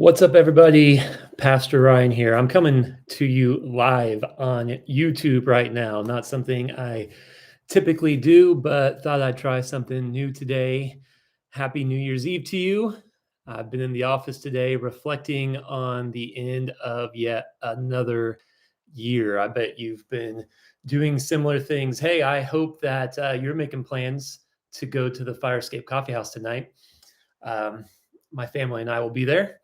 What's up, everybody? Pastor Ryan here. I'm coming to you live on YouTube right now. Not something I typically do, but thought I'd try something new today. Happy New Year's Eve to you. I've been in the office today reflecting on the end of yet another year. I bet you've been doing similar things. Hey, I hope that you're making plans to go to the Fire Escape Coffee House tonight. Um, my family and I will be there,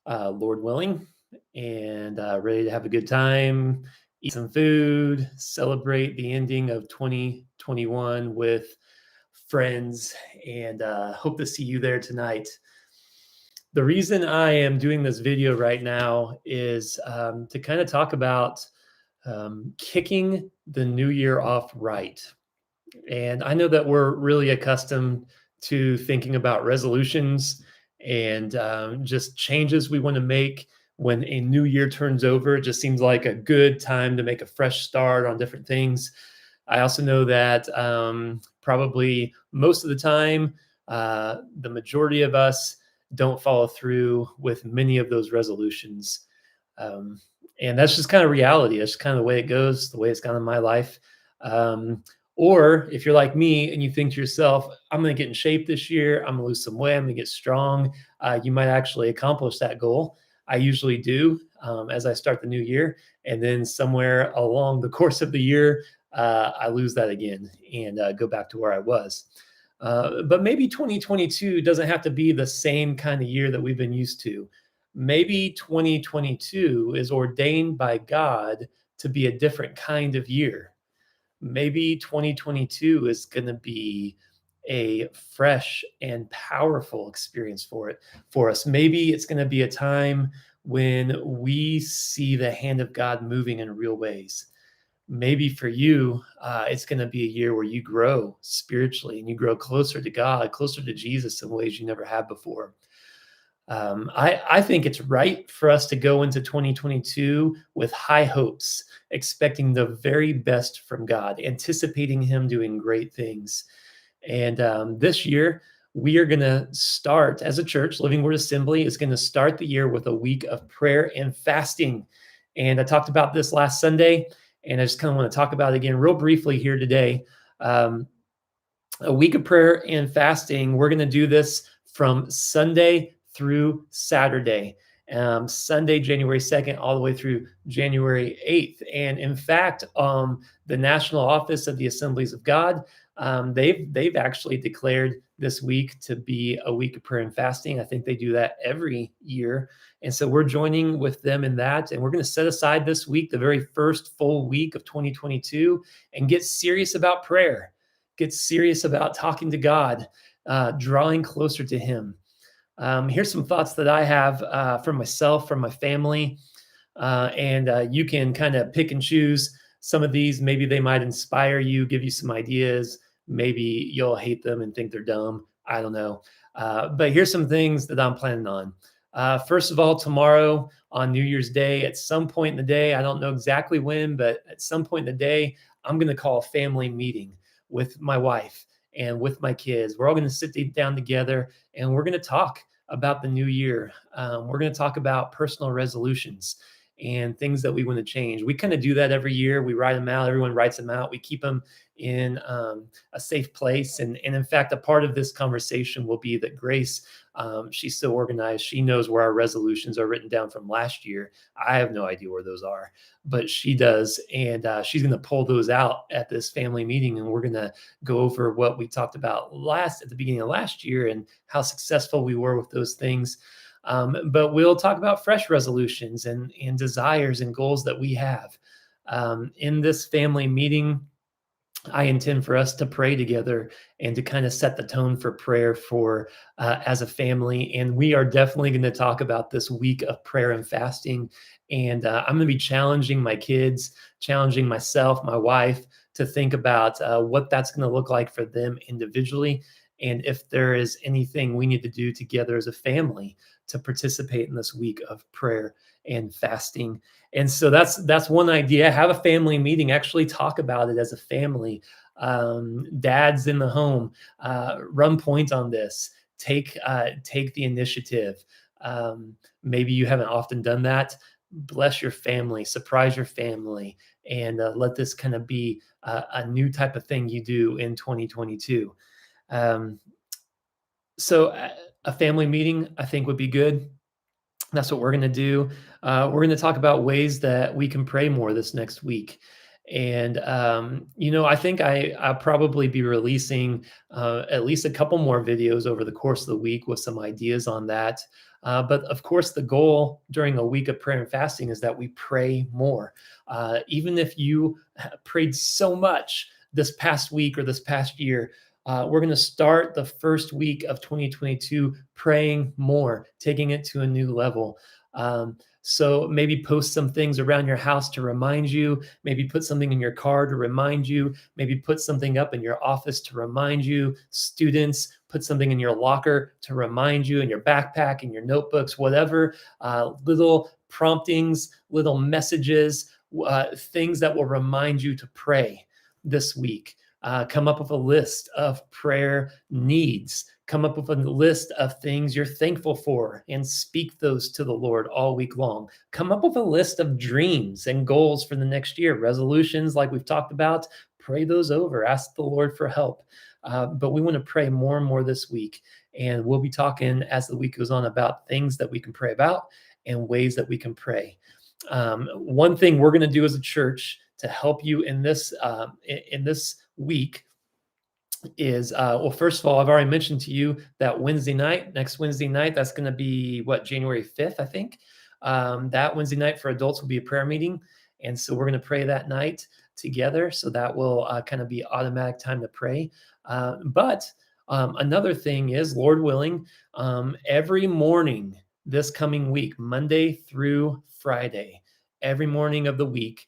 Lord willing, and ready to have a good time, eat some food, celebrate the ending of 2021 with friends, and hope to see you there tonight. The reason I am doing this video right now is to kind of talk about kicking the new year off right. And I know that we're really accustomed to thinking about resolutions and just changes we want to make when a new year turns over. It just seems like a good time to make a fresh start on different things. I also know that probably most of the time, the majority of us don't follow through with many of those resolutions. Um, and that's just kind of reality. That's kind of the way it goes, the way it's gone in my life. Or if you're like me and you think to yourself, I'm going to get in shape this year, I'm going to lose some weight, I'm going to get strong, you might actually accomplish that goal. I usually do as I start the new year. And then somewhere along the course of the year, I lose that again and go back to where I was. But maybe 2022 doesn't have to be the same kind of year that we've been used to. Maybe 2022 is ordained by God to be a different kind of year. Maybe 2022 is going to be a fresh and powerful experience for us. Maybe it's going to be a time when we see the hand of God moving in real ways. Maybe for you, it's going to be a year where you grow spiritually and you grow closer to God, closer to Jesus in ways you never have before. I think it's right for us to go into 2022 with high hopes, expecting the very best from God, anticipating Him doing great things. And this year, we are going to start as a church. Living Word Assembly is going to start the year with a week of prayer and fasting. And I talked about this last Sunday, and I just kind of want to talk about it again real briefly here today. A week of prayer and fasting. We're going to do this from Sunday through Saturday, Sunday, January 2nd, all the way through January 8th. And in fact, the National Office of the Assemblies of God, they've actually declared this week to be a week of prayer and fasting. I think they do that every year. And so we're joining with them in that. And we're going to set aside this week, the very first full week of 2022, and get serious about prayer, get serious about talking to God, drawing closer to Him. Here's some thoughts that I have from myself, from my family, and you can kind of pick and choose some of these. Maybe they might inspire you, give you some ideas. Maybe you'll hate them and think they're dumb. I don't know. But here's some things that I'm planning on. First of all, tomorrow on New Year's Day, at some point in the day, I don't know exactly when, but at some point in the day, I'm going to call a family meeting with my wife and with my kids. We're all going to sit down together and we're going to talk about the new year. We're going to talk about personal resolutions and things that we want to change. We kind of do that every year. We write them out. Everyone writes them out. We keep them in a safe place. And in fact, a part of this conversation will be that Grace, she's so organized. She knows where our resolutions are written down from last year. I have no idea where those are, but she does. And she's going to pull those out at this family meeting. And we're going to go over what we talked about at the beginning of last year and how successful we were with those things. But we'll talk about fresh resolutions and desires and goals that we have. In this family meeting, I intend for us to pray together and to kind of set the tone for prayer for as a family. And we are definitely going to talk about this week of prayer and fasting. And I'm going to be challenging my kids, challenging myself, my wife, to think about what that's going to look like for them individually. And if there is anything we need to do together as a family to participate in this week of prayer and fasting. And so that's one idea. Have a family meeting, actually talk about it as a family. Dads in the home, run point on this. Take the initiative. Maybe you haven't often done that. Bless your family, surprise your family, and let this kind of be a new type of thing you do in 2022. Um, so a family meeting, I think, would be good. That's what we're going to do. We're going to talk about ways that we can pray more this next week. And, I think I'll probably be releasing at least a couple more videos over the course of the week with some ideas on that. But of course, the goal during a week of prayer and fasting is that we pray more. Even if you prayed so much this past week or this past year, we're going to start the first week of 2022 praying more, taking it to a new level. So maybe post some things around your house to remind you, maybe put something in your car to remind you, maybe put something up in your office to remind you. Students, put something in your locker to remind you, in your backpack, in your notebooks, whatever, little promptings, little messages, things that will remind you to pray this week. Come up with a list of prayer needs. Come up with a list of things you're thankful for and speak those to the Lord all week long. Come up with a list of dreams and goals for the next year, resolutions like we've talked about. Pray those over. Ask the Lord for help. But we want to pray more and more this week. And we'll be talking as the week goes on about things that we can pray about and ways that we can pray. One thing we're going to do as a church to help you in this week is well, first of all, I've already mentioned to you that next Wednesday night, that's going to be January 5th, I think. That Wednesday night for adults will be a prayer meeting. And so we're going to pray that night together. So that will kind of be automatic time to pray. But another thing is, Lord willing, every morning this coming week, Monday through Friday, every morning of the week,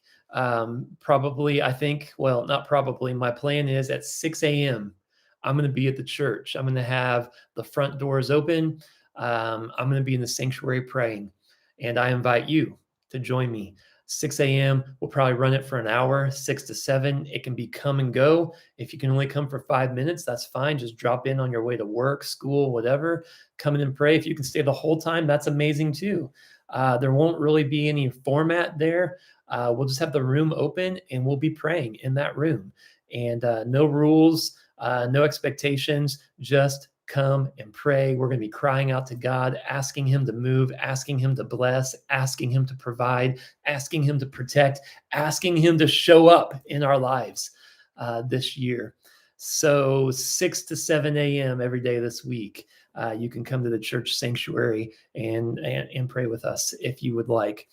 probably, I think, well, not probably, my plan is at 6 a.m. I'm going to be at the church. I'm going to have the front doors open. I'm going to be in the sanctuary praying. And I invite you to join me. 6 a.m. We'll probably run it for an hour, 6 to 7. It can be come and go. If you can only come for 5 minutes, that's fine. Just drop in on your way to work, school, whatever. Come in and pray. If you can stay the whole time, that's amazing too. There won't really be any format there. We'll just have the room open and we'll be praying in that room. And no rules, no expectations, just come and pray. We're going to be crying out to God, asking him to move, asking him to bless, asking him to provide, asking him to protect, asking him to show up in our lives this year. So 6 to 7 a.m. every day this week, you can come to the church sanctuary and pray with us if you would like.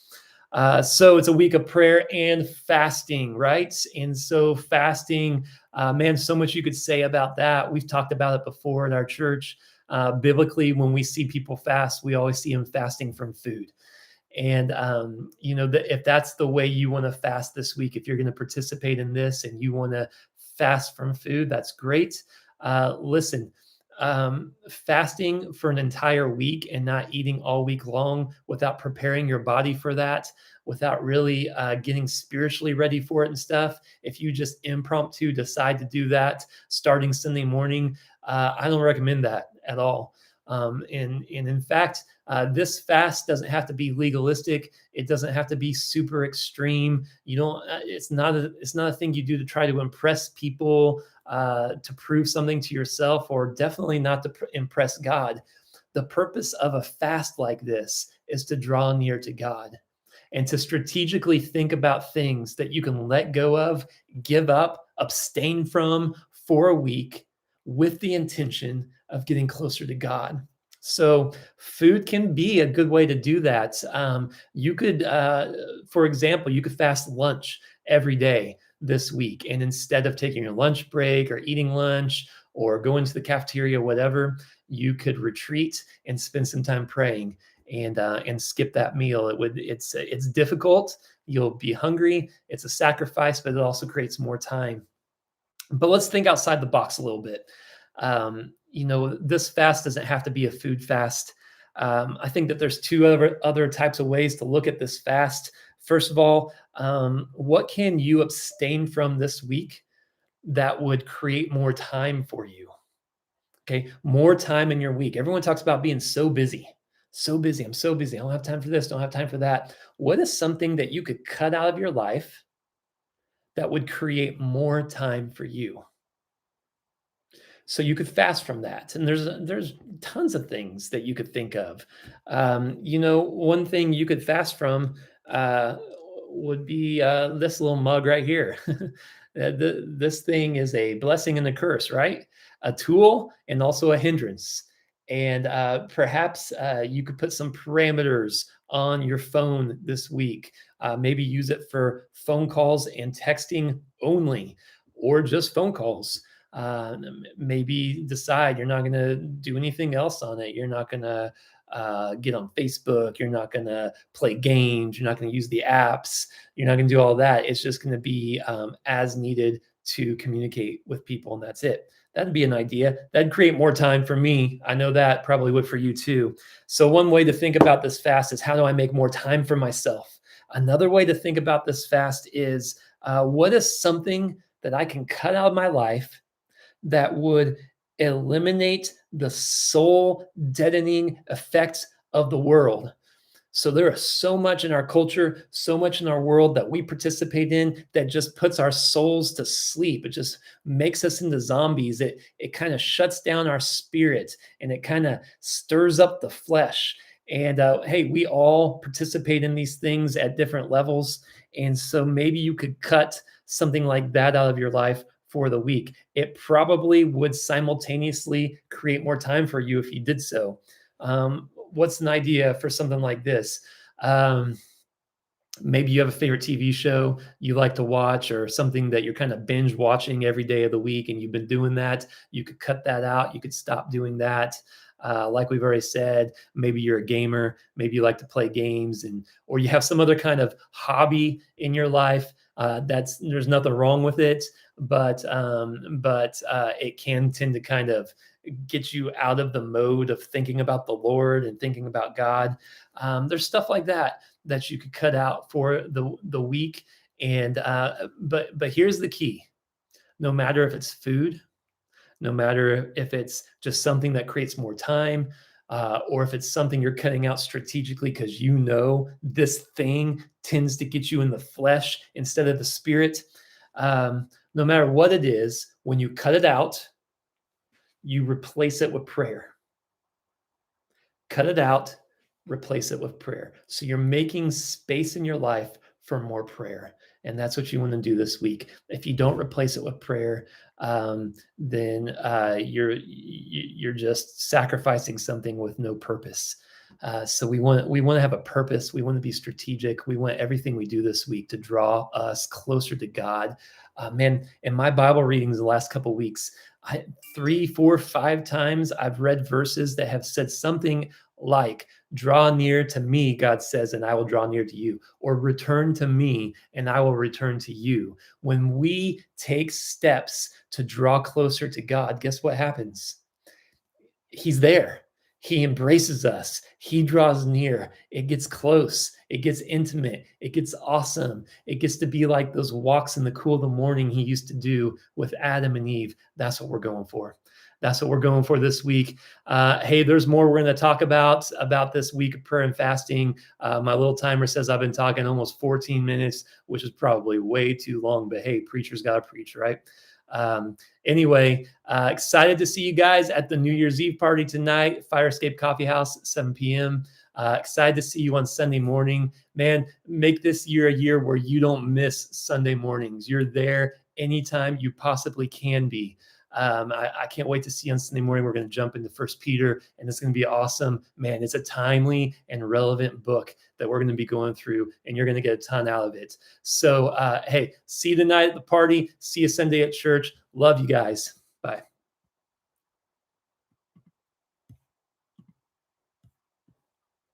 So it's a week of prayer and fasting, right? And so fasting, man, so much you could say about that. We've talked about it before in our church. Biblically, when we see people fast, we always see them fasting from food. And, if that's the way you want to fast this week, if you're going to participate in this and you want to fast from food, that's great. Listen, fasting for an entire week and not eating all week long without preparing your body for that, without really getting spiritually ready for it and stuff. If you just impromptu decide to do that starting Sunday morning, I don't recommend that at all. And in fact, this fast doesn't have to be legalistic. It doesn't have to be super extreme. You don't. It's not a thing you do to try to impress people, to prove something to yourself, or definitely not to impress God. The purpose of a fast like this is to draw near to God and to strategically think about things that you can let go of, give up, abstain from for a week with the intention of getting closer to God. So food can be a good way to do that. You could, for example, you could fast lunch every day this week. And instead of taking your lunch break or eating lunch or going to the cafeteria, whatever, you could retreat and spend some time praying and skip that meal. It's difficult. You'll be hungry. It's a sacrifice, but it also creates more time. But let's think outside the box a little bit. This fast doesn't have to be a food fast. I think that there's two other types of ways to look at this fast. First of all, what can you abstain from this week that would create more time for you? Okay, more time in your week. Everyone talks about being so busy, So busy. I'm so busy. I don't have time for this. Don't have time for that. What is something that you could cut out of your life that would create more time for you? So you could fast from that, and there's tons of things that you could think of. One thing you could fast from uh, would be this little mug right here. This thing is a blessing and a curse, right? A tool and also a hindrance. And perhaps you could put some parameters on your phone this week. Maybe use it for phone calls and texting only, or just phone calls. Maybe decide you're not going to do anything else on it. You're not going to get on Facebook. You're not going to play games. You're not going to use the apps. You're not going to do all that. It's just going to be as needed to communicate with people, and that's it. That'd be an idea. That'd create more time for me. I know that probably would for you too. So, one way to think about this fast is, how do I make more time for myself? Another way to think about this fast is, what is something that I can cut out of my life that would eliminate the soul deadening effects of the world? So there is so much in our culture, so much in our world that we participate in that just puts our souls to sleep. It just makes us into zombies. It kind of shuts down our spirit, and it kind of stirs up the flesh. And hey, we all participate in these things at different levels. And so maybe you could cut something like that out of your life for the week. It probably would simultaneously create more time for you if you did so. What's an idea for something like this? Um, Maybe you have a favorite TV show you like to watch, or something that you're kind of binge watching every day of the week, and you've been doing that. You could cut that out. You could stop doing that. Like we've already said, maybe you're a gamer. Maybe you like to play games, or you have some other kind of hobby in your life. There's nothing wrong with it, but it can tend to kind of get you out of the mode of thinking about the Lord and thinking about God. There's stuff like that you could cut out for the week. And but here's the key: no matter if it's food, no matter if it's just something that creates more time, or if it's something you're cutting out strategically because you know this thing tends to get you in the flesh instead of the spirit. No matter what it is, when you cut it out, you replace it with prayer. Cut it out, replace it with prayer. So you're making space in your life for more prayer. And that's what you want to do this week. If you don't replace it with prayer, then you're just sacrificing something with no purpose. So we want to have a purpose. We want to be strategic. We want everything we do this week to draw us closer to God. Man, in my Bible readings the last couple of weeks, 3, 4, 5 times I've read verses that have said something like, draw near to me, God says, and I will draw near to you, or return to me and I will return to you. When we take steps to draw closer to God, guess what happens? He's there. He embraces us. He draws near. It gets close. It gets intimate. It gets awesome. It gets to be like those walks in the cool of the morning he used to do with Adam and Eve. That's what we're going for. That's what we're going for this week. Hey, there's more we're going to talk about this week of prayer and fasting. My little timer says I've been talking almost 14 minutes, which is probably way too long, but hey, preacher's got to preach, right? Anyway, excited to see you guys at the New Year's Eve party tonight, Fire Escape Coffee House at 7 p.m. Excited to see you on Sunday morning. Man, make this year a year where you don't miss Sunday mornings. You're there anytime you possibly can be. I can't wait to see you on Sunday morning. We're going to jump into First Peter, and it's going to be awesome. Man, it's a timely and relevant book that we're going to be going through, and you're going to get a ton out of it. So, hey, see you tonight at the party. See you Sunday at church. Love you guys.